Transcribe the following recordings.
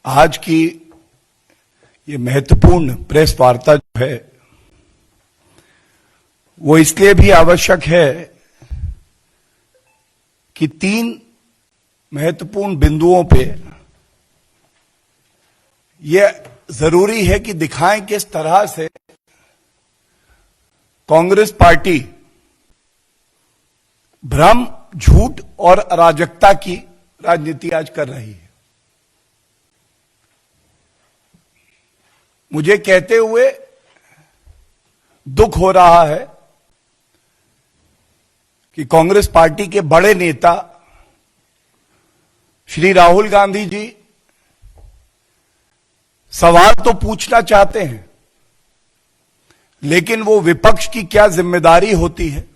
आज की ये महत्वपूर्ण प्रेस वार्ता जो है वो इसलिए भी आवश्यक है कि 3 महत्वपूर्ण बिंदुओं पे ये जरूरी है कि दिखाएं किस तरह से कांग्रेस पार्टी भ्रम, झूठ और अराजकता की राजनीति आज कर रही है। मुझे कहते हुए दुख हो रहा है कि कांग्रेस पार्टी के बड़े नेता श्री राहुल गांधी जी सवाल तो पूछना चाहते हैं, लेकिन वो विपक्ष की क्या जिम्मेदारी होती है,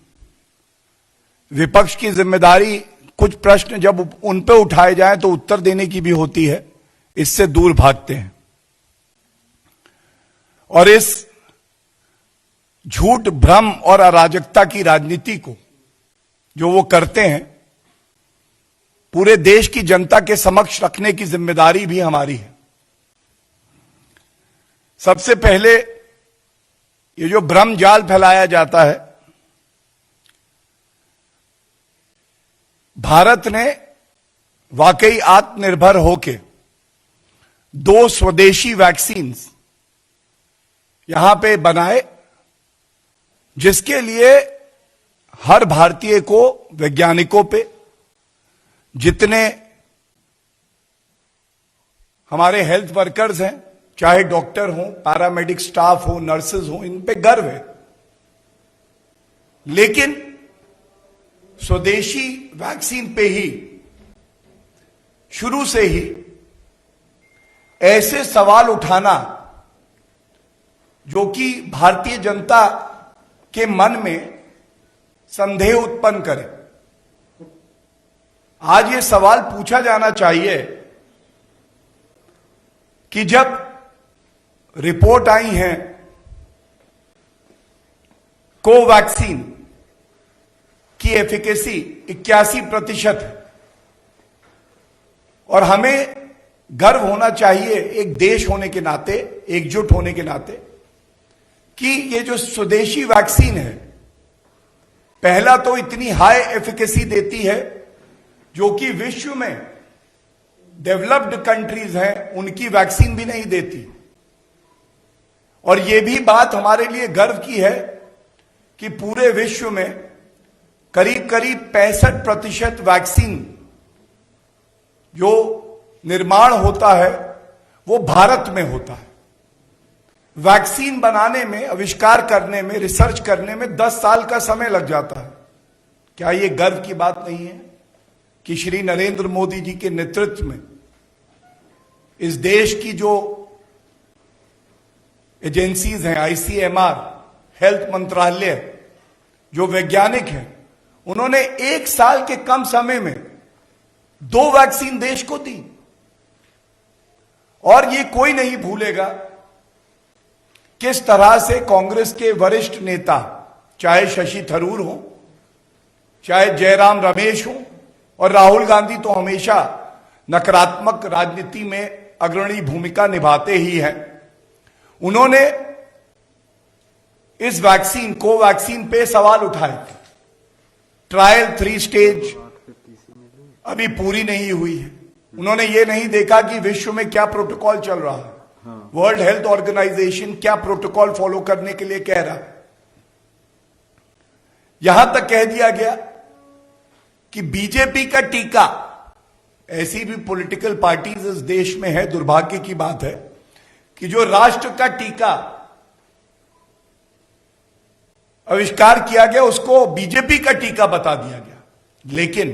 विपक्ष की जिम्मेदारी कुछ प्रश्न जब उन पे उठाए जाएं तो उत्तर देने की भी होती है, इससे दूर भागते हैं और इस झूठ, भ्रम और अराजकता की राजनीति को जो वो करते हैं पूरे देश की जनता के समक्ष रखने की जिम्मेदारी भी हमारी है। सबसे पहले ये जो भ्रम जाल फैलाया जाता है, भारत ने वाकई आत्मनिर्भर होके 2 स्वदेशी वैक्सीन यहां पे बनाए, जिसके लिए हर भारतीय को, वैज्ञानिकों पे, जितने हमारे हेल्थ वर्कर्स हैं, चाहे डॉक्टर हो, पैरामेडिक स्टाफ हो, नर्सेज हो, इन पे गर्व है। लेकिन स्वदेशी वैक्सीन पे ही शुरू से ही ऐसे सवाल उठाना जो कि भारतीय जनता के मन में संदेह उत्पन्न करे। आज ये सवाल पूछा जाना चाहिए कि जब रिपोर्ट आई है कोवैक्सीन की एफिकेसी 81% है और हमें गर्व होना चाहिए एक देश होने के नाते, एकजुट होने के नाते, कि ये जो स्वदेशी वैक्सीन है पहला तो इतनी हाई एफिकेसी देती है जो कि विश्व में डेवलप्ड कंट्रीज हैं उनकी वैक्सीन भी नहीं देती। और यह भी बात हमारे लिए गर्व की है कि पूरे विश्व में करीब करीब 65% वैक्सीन जो निर्माण होता है वो भारत में होता है। वैक्सीन बनाने में, आविष्कार करने में, रिसर्च करने में 10 साल का समय लग जाता है। क्या यह गर्व की बात नहीं है कि श्री नरेंद्र मोदी जी के नेतृत्व में इस देश की जो एजेंसीज हैं, आईसीएमआर, हेल्थ मंत्रालय, जो वैज्ञानिक हैं, उन्होंने 1 साल के कम समय में 2 वैक्सीन देश को दी। और ये कोई नहीं भूलेगा किस तरह से कांग्रेस के वरिष्ठ नेता, चाहे शशि थरूर हो, चाहे जयराम रमेश हो, और राहुल गांधी तो हमेशा नकारात्मक राजनीति में अग्रणी भूमिका निभाते ही हैं, उन्होंने इस वैक्सीन, कोवैक्सीन पे सवाल उठाए थे। ट्रायल 3 स्टेज अभी पूरी नहीं हुई है। उन्होंने ये नहीं देखा कि विश्व में क्या प्रोटोकॉल चल रहा है, वर्ल्ड हेल्थ ऑर्गेनाइजेशन क्या प्रोटोकॉल फॉलो करने के लिए कह रहा है। यहां तक कह दिया गया कि बीजेपी का टीका, ऐसी भी पॉलिटिकल पार्टीज इस देश में है, दुर्भाग्य की बात है कि जो राष्ट्र का टीका आविष्कार किया गया उसको बीजेपी का टीका बता दिया गया। लेकिन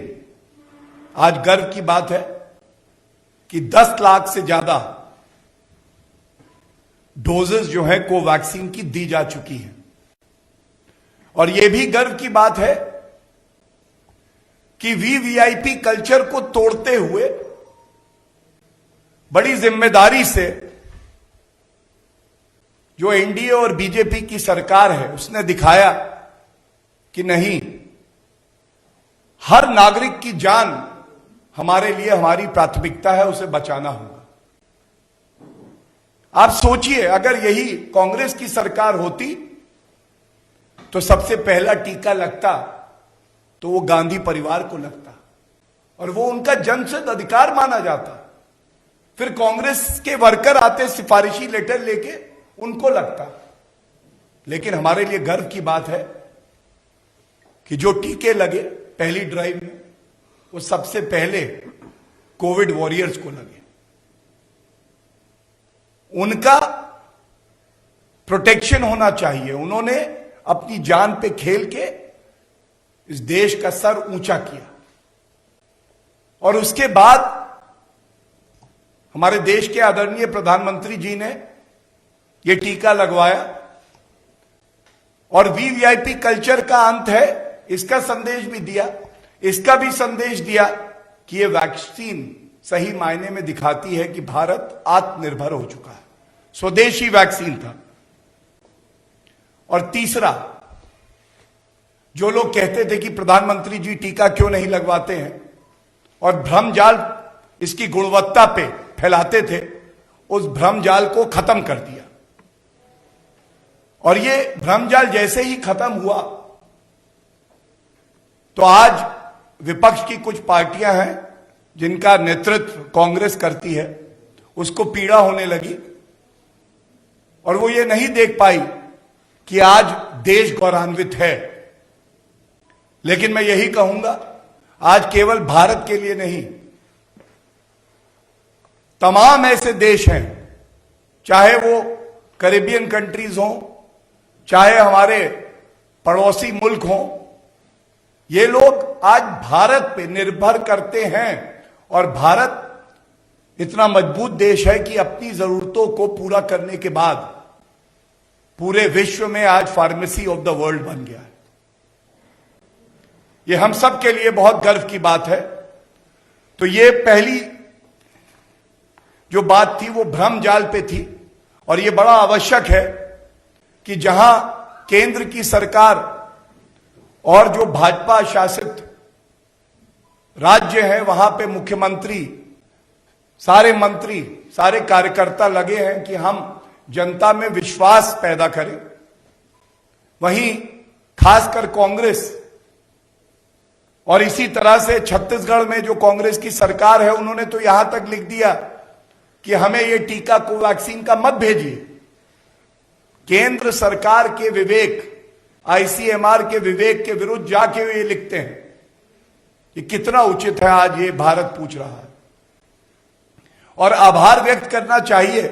आज गर्व की बात है कि 10 लाख से ज्यादा डोजेस जो है कोवैक्सीन की दी जा चुकी है। और यह भी गर्व की बात है कि वीवीआईपी कल्चर को तोड़ते हुए बड़ी जिम्मेदारी से जो एनडीए और बीजेपी की सरकार है उसने दिखाया कि नहीं, हर नागरिक की जान हमारे लिए हमारी प्राथमिकता है, उसे बचाना होगा। आप सोचिए, अगर यही कांग्रेस की सरकार होती तो सबसे पहला टीका लगता तो वो गांधी परिवार को लगता, और वो उनका जन्मसिद्ध अधिकार माना जाता। फिर कांग्रेस के वर्कर आते सिफारिशी लेटर लेके, उनको लगता। लेकिन हमारे लिए गर्व की बात है कि जो टीके लगे पहली ड्राइव में, वो सबसे पहले कोविड वॉरियर्स को लगे। उनका प्रोटेक्शन होना चाहिए। उन्होंने अपनी जान पे खेल के इस देश का सर ऊंचा किया, और उसके बाद हमारे देश के आदरणीय प्रधानमंत्री जी ने यह टीका लगवाया, और वीवीआईपी कल्चर का अंत है, इसका संदेश भी दिया। इसका भी संदेश दिया कि यह वैक्सीन सही मायने में दिखाती है कि भारत आत्मनिर्भर हो चुका है। स्वदेशी वैक्सीन था। और तीसरा, जो लोग कहते थे कि प्रधानमंत्री जी टीका क्यों नहीं लगवाते हैं और भ्रमजाल इसकी गुणवत्ता पे फैलाते थे, उस भ्रमजाल को खत्म कर दिया। और ये भ्रमजाल जैसे ही खत्म हुआ तो आज विपक्ष की कुछ पार्टियां हैं जिनका नेतृत्व कांग्रेस करती है, उसको पीड़ा होने लगी, और वो ये नहीं देख पाई कि आज देश गौरवान्वित है। लेकिन मैं यही कहूंगा, आज केवल भारत के लिए नहीं, तमाम ऐसे देश हैं, चाहे वो कैरेबियन कंट्रीज हों, चाहे हमारे पड़ोसी मुल्क हों, ये लोग आज भारत पे निर्भर करते हैं। और भारत इतना मजबूत देश है कि अपनी जरूरतों को पूरा करने के बाद पूरे विश्व में आज फार्मेसी ऑफ द वर्ल्ड बन गया है। ये हम सब के लिए बहुत गर्व की बात है। तो ये पहली जो बात थी वो भ्रमजाल पे थी, और ये बड़ा आवश्यक है कि जहां केंद्र की सरकार और जो भाजपा शासित राज्य है, वहां पे मुख्यमंत्री, सारे मंत्री, सारे कार्यकर्ता लगे हैं कि हम जनता में विश्वास पैदा करें। वहीं खासकर कांग्रेस, और इसी तरह से छत्तीसगढ़ में जो कांग्रेस की सरकार है, उन्होंने तो यहां तक लिख दिया कि हमें ये टीका कोवैक्सीन का मत भेजिए। केंद्र सरकार के विवेक, आईसीएमआर के विवेक के विरुद्ध जाके ये लिखते हैं। ये कितना उचित है, आज ये भारत पूछ रहा है। और आभार व्यक्त करना चाहिए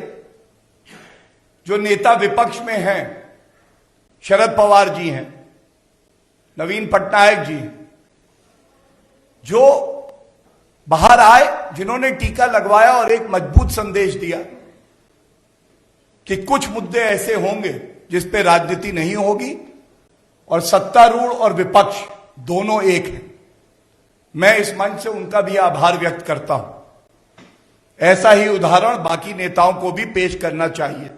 जो नेता विपक्ष में हैं, शरद पवार जी हैं, नवीन पटनायक जी, जो बाहर आए, जिन्होंने टीका लगवाया और एक मजबूत संदेश दिया कि कुछ मुद्दे ऐसे होंगे जिस पे राजनीति नहीं होगी, और सत्तारूढ़ और विपक्ष दोनों एक हैं। मैं इस मंच से उनका भी आभार व्यक्त करता हूं। ऐसा ही उदाहरण बाकी नेताओं को भी पेश करना चाहिए।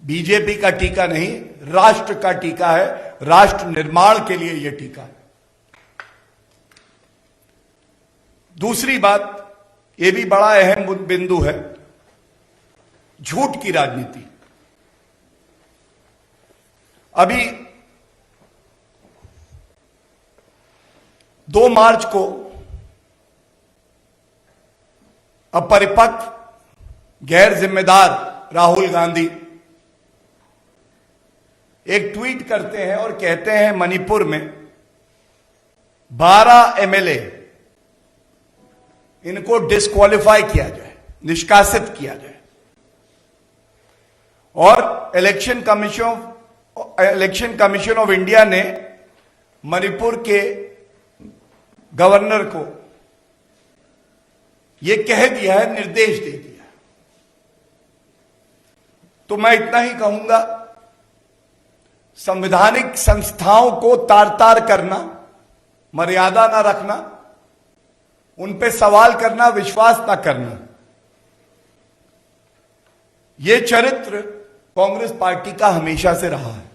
बीजेपी का टीका नहीं, राष्ट्र का टीका है, राष्ट्र निर्माण के लिए यह टीका है। दूसरी बात, यह भी बड़ा अहम बिंदु है, झूठ की राजनीति। अभी 2 मार्च को अपरिपक्व, गैर जिम्मेदार राहुल गांधी एक ट्वीट करते हैं और कहते हैं मणिपुर में 12 एमएलए इनको डिस्क्वालिफाई किया जाए, निष्कासित किया जाए, और इलेक्शन कमीशन ऑफ इंडिया ने मणिपुर के गवर्नर को यह कह दिया है, निर्देश दे दिया। तो मैं इतना ही कहूंगा, संवैधानिक संस्थाओं को तार तार करना, मर्यादा ना रखना, उन पे सवाल करना, विश्वास ना करना, यह चरित्र कांग्रेस पार्टी का हमेशा से रहा है।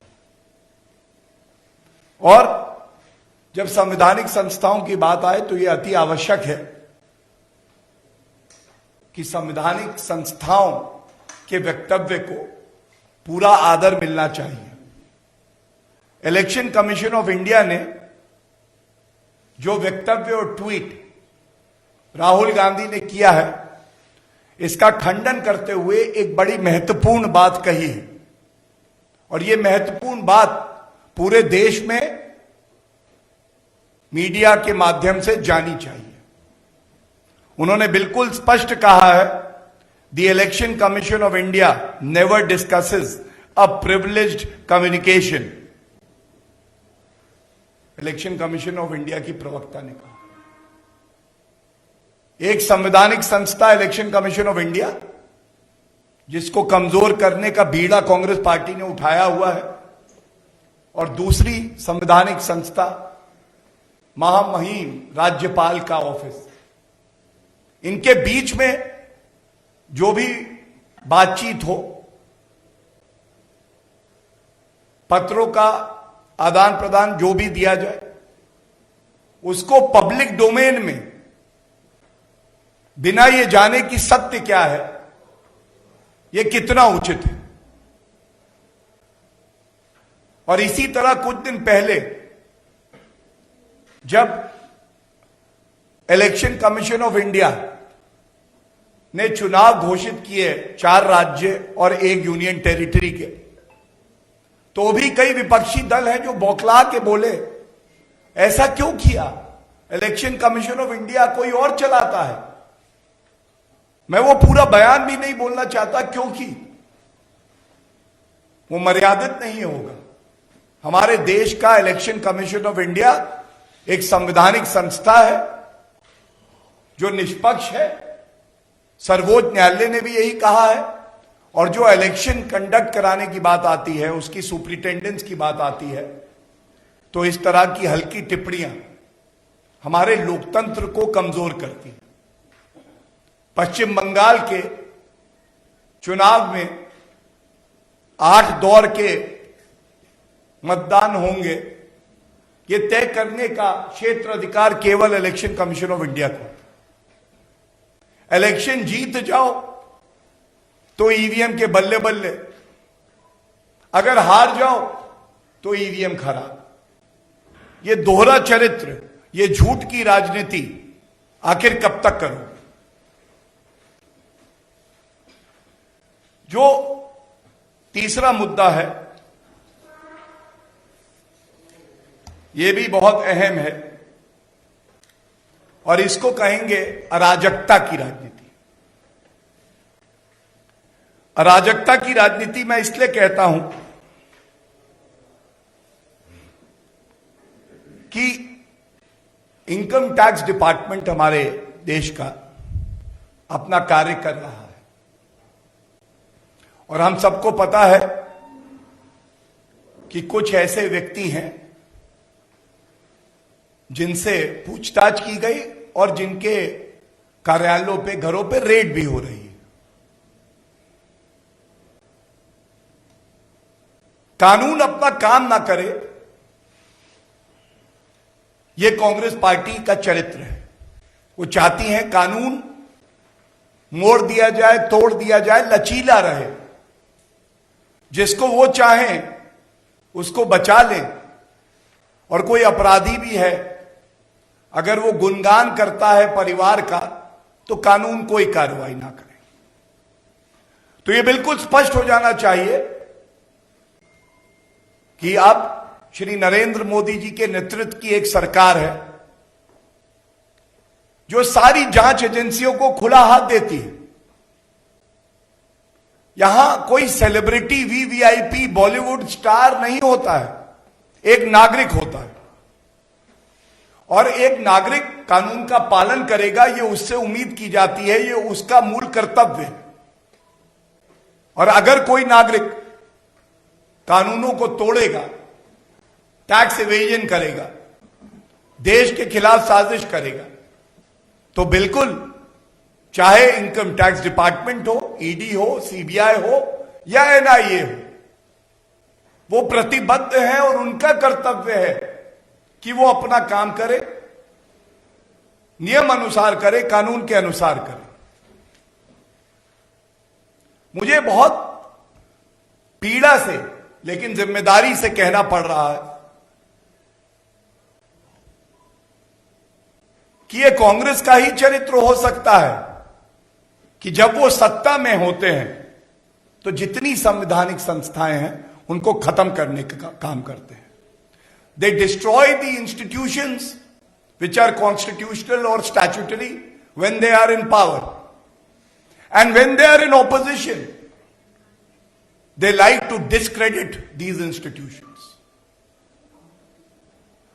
और जब संवैधानिक संस्थाओं की बात आए तो यह अति आवश्यक है कि संवैधानिक संस्थाओं के वक्तव्य को पूरा आदर मिलना चाहिए। इलेक्शन कमीशन ऑफ इंडिया ने जो वक्तव्य और ट्वीट राहुल गांधी ने किया है, इसका खंडन करते हुए एक बड़ी महत्वपूर्ण बात कही है, और यह महत्वपूर्ण बात पूरे देश में मीडिया के माध्यम से जानी चाहिए। उन्होंने बिल्कुल स्पष्ट कहा है, the election commission of India never discusses a privileged communication. Election commission of India की प्रवक्ता ने कहा, एक संवैधानिक संस्था इलेक्शन कमीशन ऑफ इंडिया, जिसको कमजोर करने का बीड़ा कांग्रेस पार्टी ने उठाया हुआ है, और दूसरी संवैधानिक संस्था महामहिम राज्यपाल का ऑफिस, इनके बीच में जो भी बातचीत हो, पत्रों का आदान प्रदान जो भी दिया जाए, उसको पब्लिक डोमेन में बिना ये जाने कि सत्य क्या है, ये कितना उचित है। और इसी तरह कुछ दिन पहले जब इलेक्शन कमीशन ऑफ इंडिया ने चुनाव घोषित किए 4 राज्य और 1 यूनियन टेरिटरी के, तो भी कई विपक्षी दल हैं जो बौखला के बोले, ऐसा क्यों किया? इलेक्शन कमीशन ऑफ इंडिया कोई और चलाता है। मैं वो पूरा बयान भी नहीं बोलना चाहता, क्योंकि वो मर्यादित नहीं होगा। हमारे देश का इलेक्शन कमीशन ऑफ इंडिया एक संवैधानिक संस्था है जो निष्पक्ष है। सर्वोच्च न्यायालय ने भी यही कहा है। और जो इलेक्शन कंडक्ट कराने की बात आती है, उसकी सुपरिटेंडेंस की बात आती है, तो इस तरह की हल्की टिप्पणियां हमारे लोकतंत्र को कमजोर करती हैं। पश्चिम बंगाल के चुनाव में 8 दौर के मतदान होंगे, ये तय करने का क्षेत्र अधिकार केवल इलेक्शन कमीशन ऑफ इंडिया को। इलेक्शन जीत जाओ तो ईवीएम के बल्ले बल्ले, अगर हार जाओ तो ईवीएम खराब। ये दोहरा चरित्र, ये झूठ की राजनीति आखिर कब तक करो? जो तीसरा मुद्दा है, यह भी बहुत अहम है, और इसको कहेंगे अराजकता की राजनीति। अराजकता की राजनीति मैं इसलिए कहता हूं कि इनकम टैक्स डिपार्टमेंट हमारे देश का अपना कार्य कर रहा है, और हम सबको पता है कि कुछ ऐसे व्यक्ति हैं जिनसे पूछताछ की गई और जिनके कार्यालयों पे, घरों पे रेड भी हो रही है। कानून अपना काम ना करे, यह कांग्रेस पार्टी का चरित्र है। वो चाहती है कानून मोड़ दिया जाए, तोड़ दिया जाए, लचीला रहे, जिसको वो चाहें उसको बचा लें। और कोई अपराधी भी है, अगर वो गुणगान करता है परिवार का, तो कानून कोई कार्रवाई ना करे। तो ये बिल्कुल स्पष्ट हो जाना चाहिए कि अब श्री नरेंद्र मोदी जी के नेतृत्व की एक सरकार है जो सारी जांच एजेंसियों को खुला हाथ देती है। यहां कोई सेलिब्रिटी, वीवीआईपी, बॉलीवुड स्टार नहीं होता है, एक नागरिक होता है। और एक नागरिक कानून का पालन करेगा, ये उससे उम्मीद की जाती है, ये उसका मूल कर्तव्य है। और अगर कोई नागरिक कानूनों को तोड़ेगा, टैक्स इवेजन करेगा, देश के खिलाफ साजिश करेगा, तो बिल्कुल, चाहे इनकम टैक्स डिपार्टमेंट हो, ईडी हो, सीबीआई हो या एनआईए हो, वो प्रतिबद्ध है और उनका कर्तव्य है कि वो अपना काम करे, नियम अनुसार करे, कानून के अनुसार करे। मुझे बहुत पीड़ा से लेकिन जिम्मेदारी से कहना पड़ रहा है कि यह कांग्रेस का ही चरित्र हो सकता है कि जब वो सत्ता में होते हैं तो जितनी संवैधानिक संस्थाएं हैं उनको खत्म करने का काम करते हैं. दे destroy the institutions which are constitutional or statutory when they are in power, and when they are in opposition they like to discredit these institutions.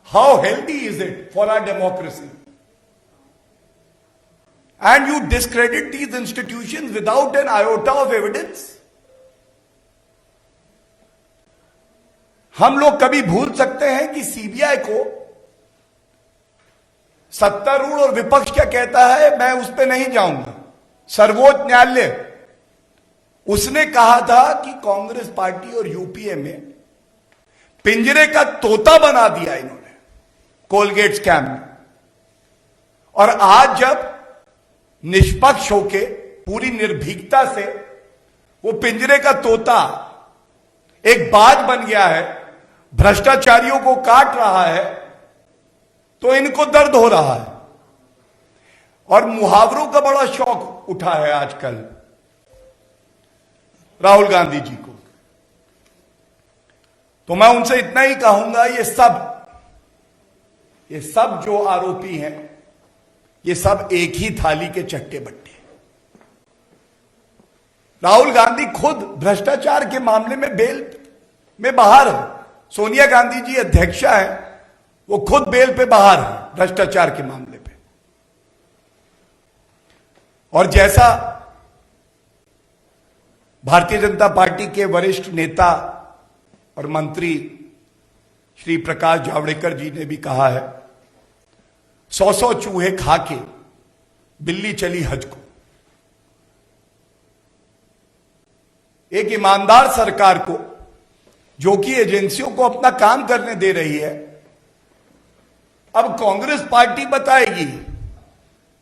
How healthy is it for our democracy? And you discredit these institutions without an iota of evidence. हम लोग कभी भूल सकते हैं कि CBI को सत्तारूढ़ और विपक्ष क्या कहता है, मैं उस पर नहीं जाऊंगा. सर्वोच्च न्यायालय उसने कहा था कि कांग्रेस पार्टी और यूपीए में पिंजरे का तोता बना दिया इन्होंने कोलगेट स्कैम में. और आज जब निष्पक्ष होके पूरी निर्भीकता से वो पिंजरे का तोता एक बाज बन गया है, भ्रष्टाचारियों को काट रहा है, तो इनको दर्द हो रहा है. और मुहावरों का बड़ा शौक उठा है आजकल राहुल गांधी जी को. तो मैं उनसे इतना ही कहूंगा, ये सब जो आरोपी हैं ये सब एक ही थाली के चट्टे बट्टे. राहुल गांधी खुद भ्रष्टाचार के मामले में बेल में बाहर है. सोनिया गांधी जी अध्यक्षा है, वो खुद बेल पे बाहर है भ्रष्टाचार के मामले पे. और जैसा भारतीय जनता पार्टी के वरिष्ठ नेता और मंत्री श्री प्रकाश जावड़ेकर जी ने भी कहा है, 100 चूहे खा के बिल्ली चली हज को. एक ईमानदार सरकार को जो कि एजेंसियों को अपना काम करने दे रही है, अब कांग्रेस पार्टी बताएगी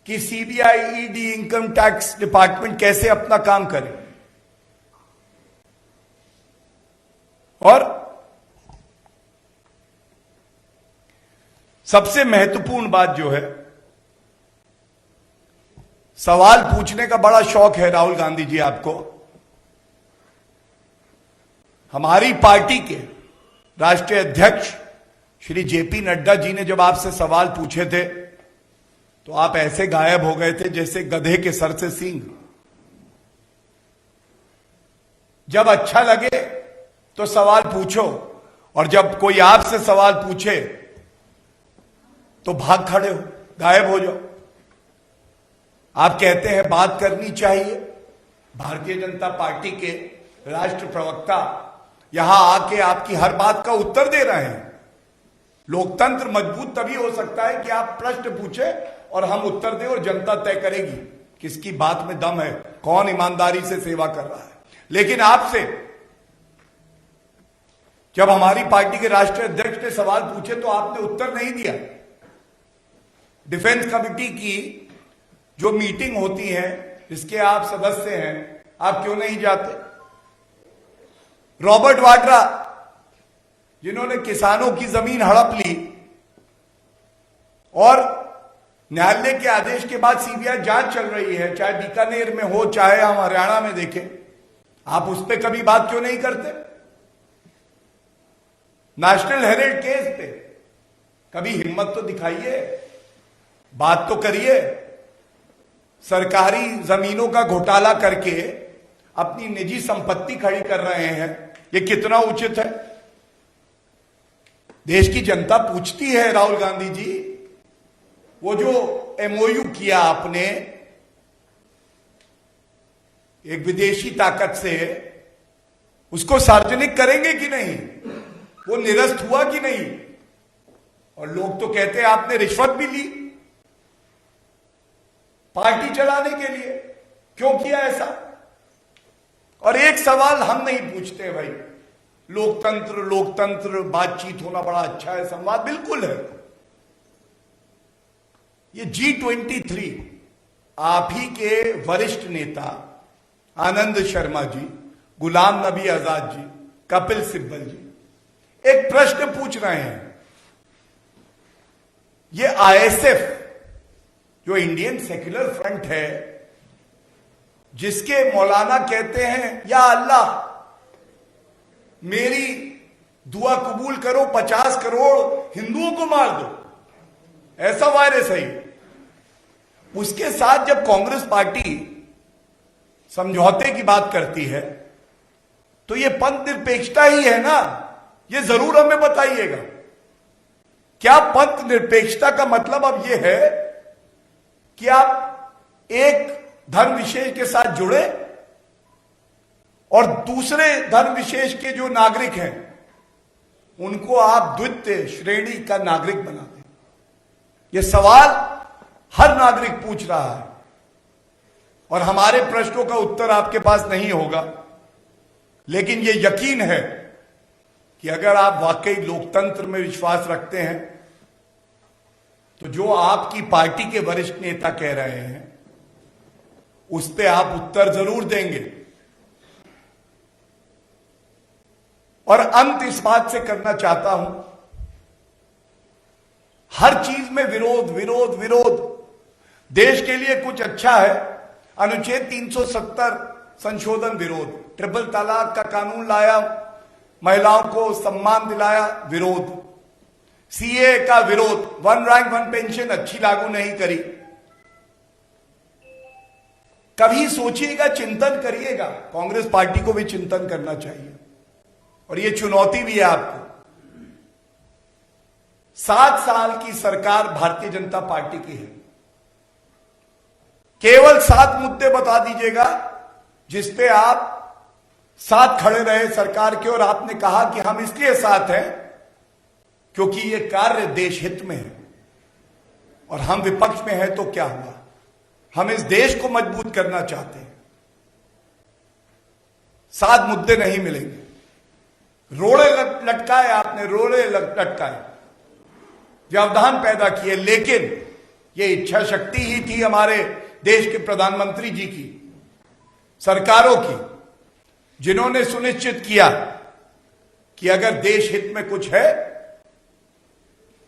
कि CBI, ED, income tax department कैसे अपना काम करे. और सबसे महत्वपूर्ण बात जो है, सवाल पूछने का बड़ा शौक है राहुल गांधी जी आपको. हमारी पार्टी के राष्ट्रीय अध्यक्ष श्री जेपी नड्डा जी ने जब आपसे सवाल पूछे थे तो आप ऐसे गायब हो गए थे जैसे गधे के सर से सींग. जब अच्छा लगे तो सवाल पूछो, और जब कोई आपसे सवाल पूछे तो भाग खड़े हो, गायब हो जाओ. आप कहते हैं बात करनी चाहिए. भारतीय जनता पार्टी के राष्ट्र प्रवक्ता यहां आके आपकी हर बात का उत्तर दे रहे हैं. लोकतंत्र मजबूत तभी हो सकता है कि आप प्रश्न पूछे और हम उत्तर दें, और जनता तय करेगी किसकी बात में दम है, कौन ईमानदारी से सेवा कर रहा है. लेकिन आपसे जब हमारी पार्टी के राष्ट्रीय अध्यक्ष ने सवाल पूछे तो आपने उत्तर नहीं दिया. डिफेंस कमेटी की जो मीटिंग होती है जिसके आप सदस्य हैं, आप क्यों नहीं जाते. रॉबर्ट वाड्रा जिन्होंने किसानों की जमीन हड़प ली और न्यायालय के आदेश के बाद सीबीआई जांच चल रही है, चाहे बीकानेर में हो चाहे हम हरियाणा में देखें, आप उस पर कभी बात क्यों नहीं करते. नेशनल हेराल्ड केस पे कभी हिम्मत तो दिखाइए, बात तो करिए. सरकारी जमीनों का घोटाला करके अपनी निजी संपत्ति खड़ी कर रहे हैं, ये कितना उचित है. देश की जनता पूछती है राहुल गांधी जी, वो जो एमओयू किया आपने एक विदेशी ताकत से, उसको सार्वजनिक करेंगे कि नहीं, वो निरस्त हुआ कि नहीं. और लोग तो कहते हैं आपने रिश्वत भी ली पार्टी चलाने के लिए. क्यों किया ऐसा. और एक सवाल हम नहीं पूछते भाई, लोकतंत्र बातचीत होना बड़ा अच्छा है, संवाद बिल्कुल है. ये G23 आप ही के वरिष्ठ नेता आनंद शर्मा जी, गुलाम नबी आजाद जी, कपिल सिब्बल जी एक प्रश्न पूछ रहे हैं। ये आईएसएफ जो इंडियन सेक्युलर फ्रंट है, जिसके मौलाना कहते हैं या अल्लाह मेरी दुआ कबूल करो, 50 करोड़ हिंदुओं को मार दो, ऐसा वायरस है। उसके साथ जब कांग्रेस पार्टी समझौते की बात करती है तो ये पंथ निरपेक्षता ही है ना? ये जरूर हमें बताइएगा, क्या पंथ निरपेक्षता का मतलब अब यह है कि आप एक धर्म विशेष के साथ जुड़े और दूसरे धर्म विशेष के जो नागरिक हैं उनको आप द्वितीय श्रेणी का नागरिक बना दें? यह सवाल हर नागरिक पूछ रहा है और हमारे प्रश्नों का उत्तर आपके पास नहीं होगा, लेकिन यह यकीन है कि अगर आप वाकई लोकतंत्र में विश्वास रखते हैं तो जो आपकी पार्टी के वरिष्ठ नेता कह रहे हैं उस पर आप उत्तर जरूर देंगे। और अंत इस बात से करना चाहता हूं, हर चीज में विरोध विरोध विरोध। देश के लिए कुछ अच्छा है, अनुच्छेद 370 संशोधन विरोध, ट्रिपल तलाक का कानून लाया, महिलाओं को सम्मान दिलाया विरोध, सीए का विरोध, वन रैंक वन पेंशन अच्छी लागू नहीं करी। कभी सोचिएगा, चिंतन करिएगा, कांग्रेस पार्टी को भी चिंतन करना चाहिए और यह चुनौती भी है आपको। 7 साल की सरकार भारतीय जनता पार्टी की है, केवल 7 मुद्दे बता दीजिएगा जिसपे आप साथ खड़े रहे सरकार के और आपने कहा कि हम इसलिए साथ हैं क्योंकि यह कार्य देश हित में है। और हम विपक्ष में हैं तो क्या हुआ, हम इस देश को मजबूत करना चाहते हैं। 7 मुद्दे नहीं मिलेंगे, रोड़े लटकाए आपने, रोड़े लटकाए, व्यवधान पैदा किए, लेकिन यह इच्छा शक्ति ही थी हमारे देश के प्रधानमंत्री जी की, सरकारों की, जिन्होंने सुनिश्चित किया कि अगर देश हित में कुछ है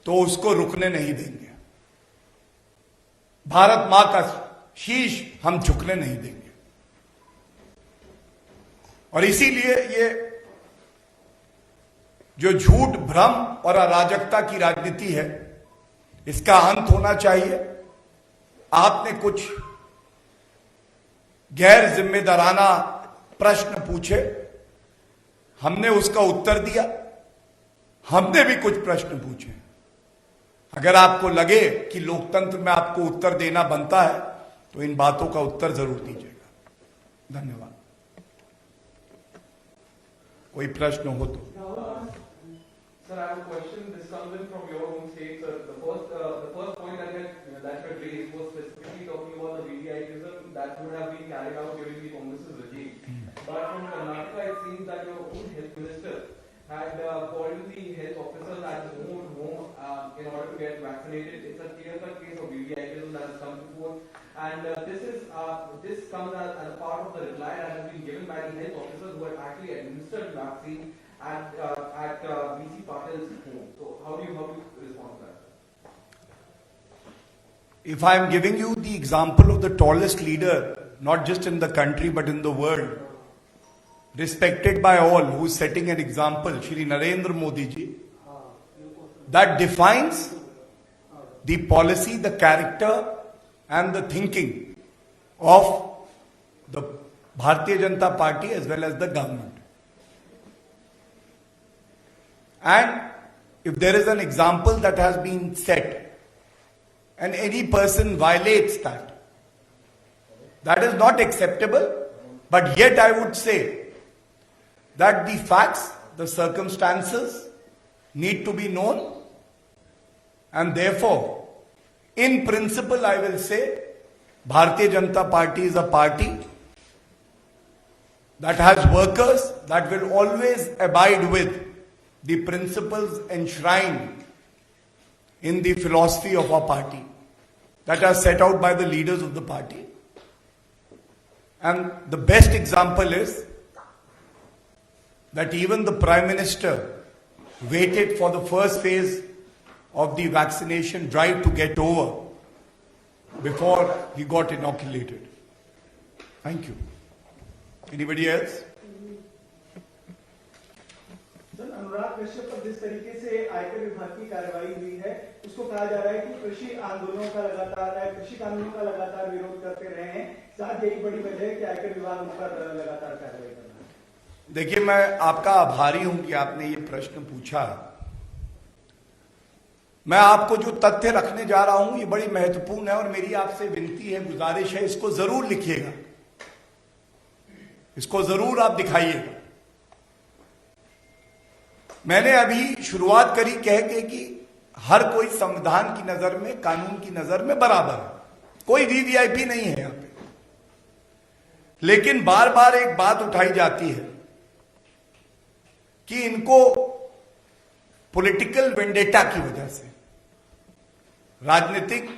तो उसको रुकने नहीं देंगे। भारत मां का शीश हम झुकने नहीं देंगे। और इसीलिए ये जो झूठ, भ्रम और अराजकता की राजनीति है, इसका अंत होना चाहिए। आपने कुछ गैर जिम्मेदाराना प्रश्न पूछे, हमने उसका उत्तर दिया। हमने भी कुछ प्रश्न पूछे। अगर आपको लगे कि लोकतंत्र में आपको उत्तर देना बनता है तो इन बातों का उत्तर जरूर दीजिएगा। धन्यवाद। कोई प्रश्न हो तो। Sir, I have a question. This comes in from your own state, sir. The first point that you had raised was specifically talking about the VDIism that would have been carried out during the Congress's regime. But from Karnataka, it seems that your own health minister had called the health officers at his own home in order to get vaccinated. It's a clear-cut case of VDIism that has come before, and this comes as a part of the reply that has been given by the health officers who had actually administered the vaccine at VC Patil's home. So how do you respond to that? If I am giving you the example of the tallest leader, not just in the country but in the world, respected by all, who is setting an example, Shri Narendra Modi ji, that defines the policy, the character and the thinking of the Bharatiya Janata Party as well as the government. And if there is an example that has been set and any person violates that, that is not acceptable. But yet I would say that the facts, the circumstances need to be known, and therefore, in principle, I will say Bharatiya Janata Party is a party that has workers that will always abide with the principles enshrined in the philosophy of our party that are set out by the leaders of the party. And the best example is that even the Prime Minister waited for the first phase of the vaccination drive to get over before he got inoculated. Thank you. Anybody else? Sir, Anurag Kashyap पर जिस तरीके से आयकर विभाग की कार्रवाई हुई है, उसको कहा जा रहा है कि कृषि आंदोलनों का कृषि कानूनों का लगातार विरोध करते रहे हैं। साथ यही बड़ी वजह है कि आयकर विभाग उन पर लगातार कार्रवाई कर रहा है। देखिए, मैं आपका आभारी हूं कि आपने ये प्रश्न पूछा। मैं आपको जो तथ्य रखने जा रहा हूं ये बड़ी महत्वपूर्ण है और मेरी आपसे विनती है, गुजारिश है, इसको जरूर लिखिएगा, इसको जरूर आप दिखाइएगा। मैंने अभी शुरुआत करी कह के कि हर कोई संविधान की नजर में, कानून की नजर में बराबर है, कोई भी वीआईपी नहीं है यहां पे। लेकिन बार बार एक बात उठाई जाती है कि इनको पॉलिटिकल वेंडेटा की वजह से, राजनीतिक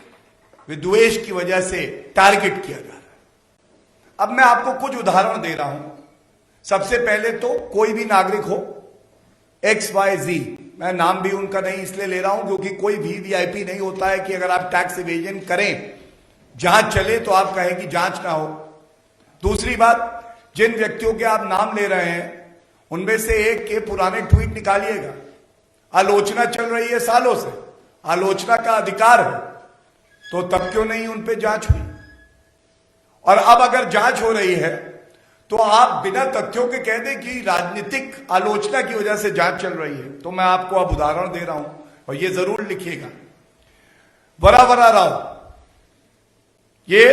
विद्वेष की वजह से टारगेट किया जा रहा है। अब मैं आपको कुछ उदाहरण दे रहा हूं। सबसे पहले तो कोई भी नागरिक हो, XYZ, मैं नाम भी उनका नहीं इसलिए ले रहा हूं क्योंकि कोई भी वीआईपी नहीं होता है कि अगर आप टैक्स इवेजन करें, जांच चले तो आप कहें कि जांच ना हो। दूसरी बात, जिन व्यक्तियों के आप नाम ले रहे हैं उनमें से एक के पुराने ट्वीट निकालिएगा। आलोचना चल रही है सालों से, आलोचना का अधिकार है, तो तब क्यों नहीं उन पे जांच हुई? और अब अगर जांच हो रही है तो आप बिना तथ्यों के कह दें कि राजनीतिक आलोचना की वजह से जांच चल रही है। तो मैं आपको अब उदाहरण दे रहा हूं और ये जरूर लिखिएगा। वरावरा राव, ये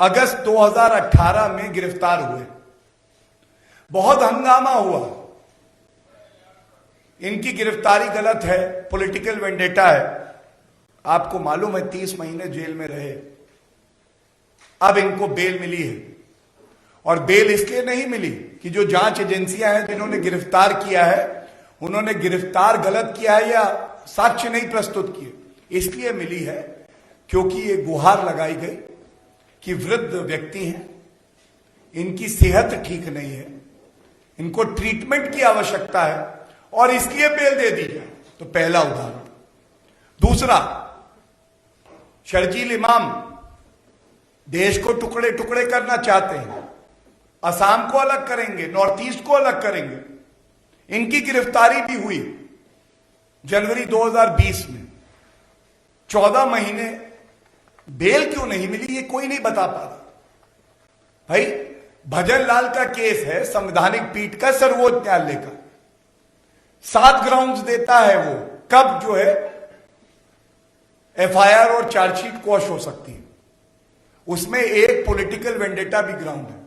अगस्त 2018 में गिरफ्तार हुए, बहुत हंगामा हुआ। इनकी गिरफ्तारी गलत है, पॉलिटिकल वेंडेटा है। आपको मालूम है 30 महीने जेल में रहे, अब इनको बेल मिली है। और बेल इसलिए नहीं मिली कि जो जांच एजेंसियां हैं जिन्होंने गिरफ्तार किया है उन्होंने गिरफ्तार गलत किया है या साक्ष्य नहीं प्रस्तुत किए, इसलिए मिली है क्योंकि ये गुहार लगाई गई कि वृद्ध व्यक्ति हैं, इनकी सेहत ठीक नहीं है, इनको ट्रीटमेंट की आवश्यकता है और इसलिए बेल दे दी जाए। तो पहला उदाहरण। दूसरा, शर्जील इमाम देश को टुकड़े टुकड़े करना चाहते हैं, असम को अलग करेंगे, नॉर्थ ईस्ट को अलग करेंगे। इनकी गिरफ्तारी भी हुई जनवरी 2020 में। 14 महीने बेल क्यों नहीं मिली ये कोई नहीं बता पा रहा। भाई, भजन लाल का केस है संवैधानिक पीठ का, सर्वोच्च न्यायालय का। 7 ग्राउंड्स देता है वो कब जो है एफआईआर और चार्जशीट क्वॉश हो सकती है। उसमें एक पॉलिटिकल वेंडेटा भी ग्राउंड है।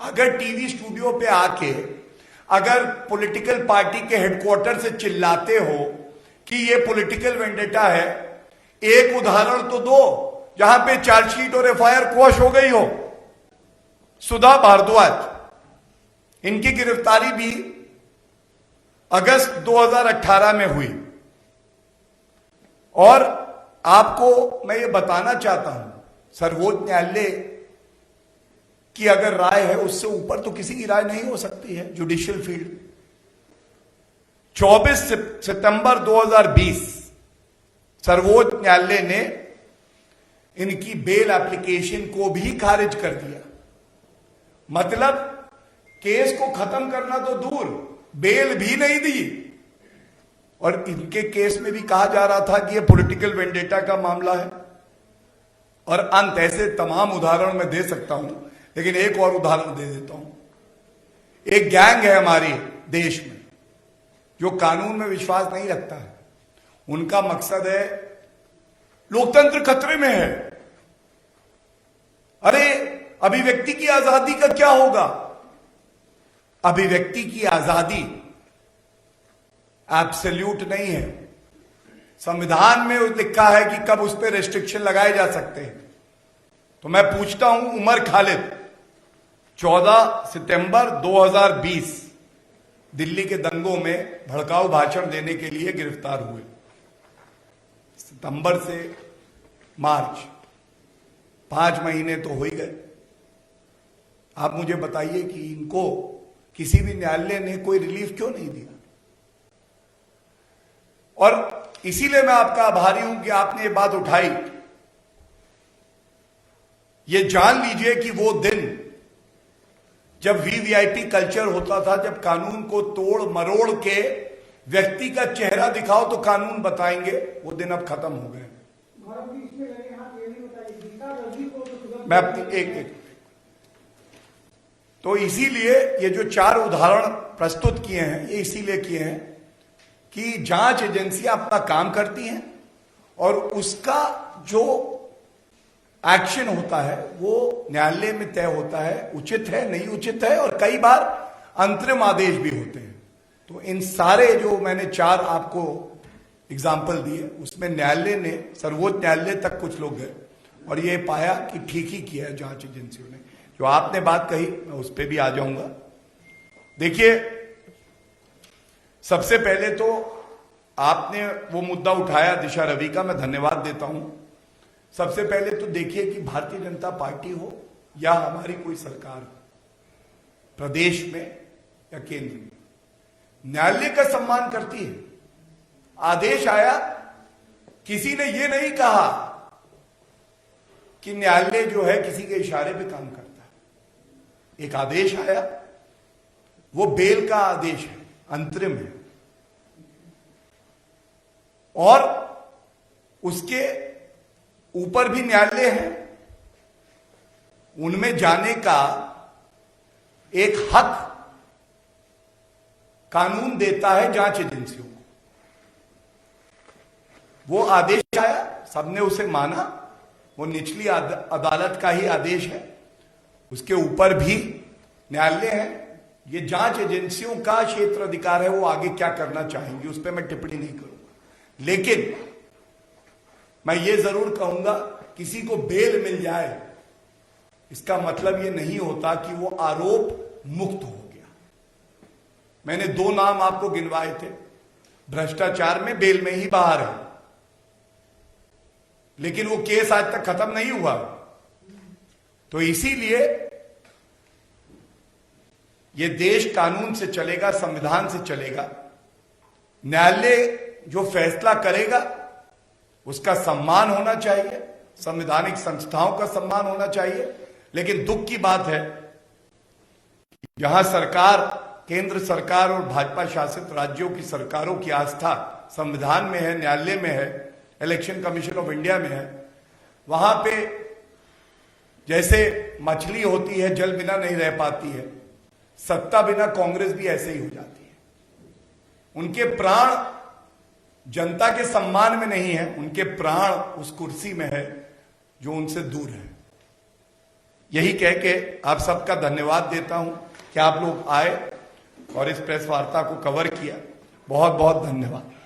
अगर टीवी स्टूडियो पे आके अगर पॉलिटिकल पार्टी के हेडक्वार्टर से चिल्लाते हो कि ये पॉलिटिकल वेंडेटा है, एक उदाहरण तो दो जहां पे चार्जशीट और एफआईआर क्वॉश हो गई हो। सुधा भारद्वाज, इनकी गिरफ्तारी भी अगस्त 2018 में हुई। और आपको मैं ये बताना चाहता हूं, सर्वोच्च न्यायालय की अगर राय है उससे ऊपर तो किसी की राय नहीं हो सकती है, जुडिशियल फील्ड। 24 सितंबर 2020 सर्वोच्च न्यायालय ने इनकी बेल एप्लीकेशन को भी खारिज कर दिया। मतलब केस को खत्म करना तो दूर, बेल भी नहीं दी। और इनके केस में भी कहा जा रहा था कि यह पॉलिटिकल वेंडेटा का मामला है। और अंत ऐसे तमाम उदाहरण मैं दे सकता हूं, लेकिन एक और उदाहरण दे देता हूं। एक गैंग है हमारे देश में जो कानून में विश्वास नहीं रखता है। उनका मकसद है लोकतंत्र खतरे में है। अरे, अभिव्यक्ति की आजादी का क्या होगा? अभिव्यक्ति की आजादी एब्सोल्यूट नहीं है। संविधान में लिखा है कि कब उस पर रेस्ट्रिक्शन लगाए जा सकते हैं। तो मैं पूछता हूं, उमर खालिद 14 सितंबर 2020 दिल्ली के दंगों में भड़काऊ भाषण देने के लिए गिरफ्तार हुए। सितंबर से मार्च 5 महीने तो हो ही गए। आप मुझे बताइए कि इनको किसी भी न्यायालय ने कोई रिलीफ क्यों नहीं दिया? और इसीलिए मैं आपका आभारी हूं कि आपने ये बात उठाई। ये जान लीजिए कि वो दिन जब वीवीआईपी कल्चर होता था, जब कानून को तोड़ मरोड़ के व्यक्ति का चेहरा दिखाओ तो कानून बताएंगे, वो दिन अब खत्म हो गए। मैं अपनी एक तो इसीलिए ये जो 4 उदाहरण प्रस्तुत किए हैं, ये इसीलिए किए हैं कि जांच एजेंसियां अपना काम करती हैं और उसका जो एक्शन होता है वो न्यायालय में तय होता है, उचित है नहीं उचित है, और कई बार अंतरिम आदेश भी होते हैं। तो इन सारे जो मैंने 4 आपको एग्जाम्पल दिए, उसमें न्यायालय ने, सर्वोच्च न्यायालय तक कुछ लोग गए और ये पाया कि ठीक ही किया है जांच एजेंसियों ने। जो आपने बात कही मैं उस पर भी आ जाऊंगा। देखिए, सबसे पहले तो आपने वो मुद्दा उठाया दिशा रवि का, मैं धन्यवाद देता हूं। सबसे पहले तो देखिए कि भारतीय जनता पार्टी हो या हमारी कोई सरकार प्रदेश में या केंद्र में, न्यायालय का सम्मान करती है। आदेश आया, किसी ने ये नहीं कहा कि न्यायालय जो है किसी के इशारे पे काम करता है। एक आदेश आया, वो बेल का आदेश है, अंतरिम है, और उसके ऊपर भी न्यायालय है, उनमें जाने का एक हक कानून देता है जांच एजेंसियों को। वो आदेश आया, सबने उसे माना, वो निचली अदालत का ही आदेश है, उसके ऊपर भी न्यायालय है। ये जांच एजेंसियों का क्षेत्र अधिकार है, वो आगे क्या करना चाहेंगे उस पर मैं टिप्पणी नहीं करूंगा। लेकिन मैं ये जरूर कहूंगा, किसी को बेल मिल जाए इसका मतलब ये नहीं होता कि वो आरोप मुक्त हो गया। मैंने 2 नाम आपको गिनवाए थे, भ्रष्टाचार में बेल में ही बाहर है, लेकिन वो केस आज तक खत्म नहीं हुआ। तो इसीलिए ये देश कानून से चलेगा, संविधान से चलेगा। न्यायालय जो फैसला करेगा उसका सम्मान होना चाहिए, संवैधानिक संस्थाओं का सम्मान होना चाहिए। लेकिन दुख की बात है, जहां सरकार, केंद्र सरकार और भाजपा शासित राज्यों की सरकारों की आस्था संविधान में है, न्यायालय में है, इलेक्शन कमीशन ऑफ इंडिया में है, वहां पे जैसे मछली होती है जल बिना नहीं रह पाती है, सत्ता बिना कांग्रेस भी ऐसे ही हो जाती है। उनके प्राण जनता के सम्मान में नहीं है, उनके प्राण उस कुर्सी में है जो उनसे दूर है। यही कह के आप सबका धन्यवाद देता हूं कि आप लोग आए और इस प्रेस वार्ता को कवर किया। बहुत बहुत धन्यवाद।